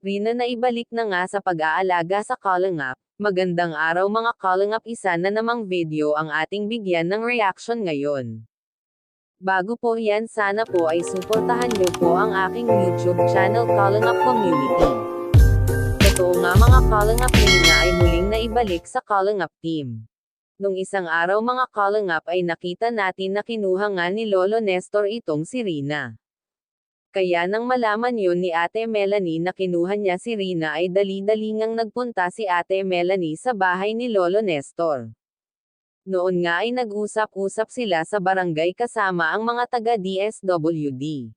Rina na ibalik na nga sa pag-aalaga sa Kalingap. Magandang araw mga Kalingap, isa na namang video ang ating bigyan ng reaction ngayon. Bago po yan, sana po ay suportahan niyo po ang aking YouTube channel Kalingap Community. Totoo nga mga Kalingap, Rina ay muling naibalik sa Kalingap team. Nung isang araw mga Kalingap ay nakita natin na kinuha nga ni Lolo Nestor itong si Rina. Kaya nang malaman yun ni Ate Melanie na kinuha niya si Rina ay dali-dali ngang nagpunta si Ate Melanie sa bahay ni Lolo Nestor. Noon nga ay nag-usap-usap sila sa barangay kasama ang mga taga-DSWD.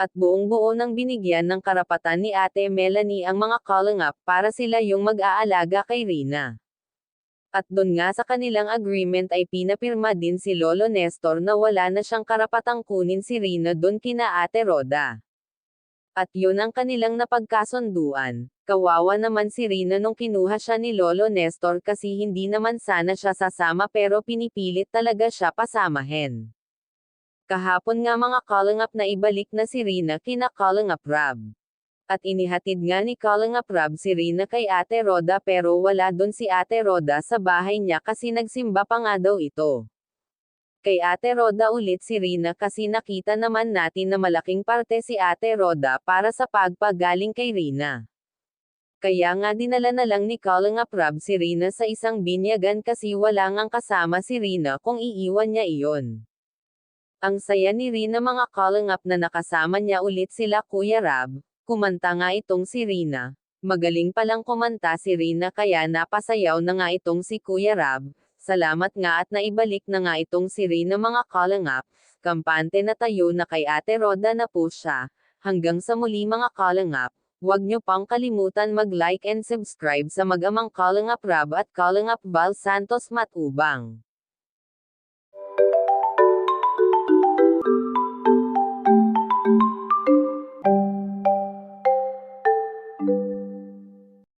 At buong-buo nang binigyan ng karapatan ni Ate Melanie ang mga Kalingap para sila yung mag-aalaga kay Rina. At doon nga sa kanilang agreement ay pinapirma din si Lolo Nestor na wala na siyang karapatang kunin si Rina doon kina Ate Roda. At yun ang kanilang napagkasunduan. Kawawa naman si Rina nung kinuha siya ni Lolo Nestor kasi hindi naman sana siya sasama pero pinipilit talaga siya pasamahin. Kahapon nga mga Kalingap na ibalik na si Rina kina Kalingap Rab. At inihatid nga ni Kalingap Rab si Rina kay Ate Roda pero wala doon si Ate Roda sa bahay niya kasi nagsimba pa nga daw ito. Kay Ate Roda ulit si Rina kasi nakita naman natin na malaking parte si Ate Roda para sa pagpagaling kay Rina. Kaya nga dinala na lang ni Kalingap Rab si Rina sa isang binyagan kasi wala ngang kasama si Rina kung iiwan niya iyon. Ang saya ni Rina mga Kalingap na nakasama niya ulit sila Kuya Rab. Kumanta nga itong si Rina. Magaling palang kumanta si Rina kaya napasayaw na nga itong si Kuya Rab. Salamat nga at naibalik na nga itong si Rina mga Kalingap. Kampante na tayo na kay Ate Roda na po siya. Hanggang sa muli mga Kalingap. Huwag nyo pang kalimutan mag-like and subscribe sa mag-amang Kalingap Rab at Kalingap Bal Santos Matubang.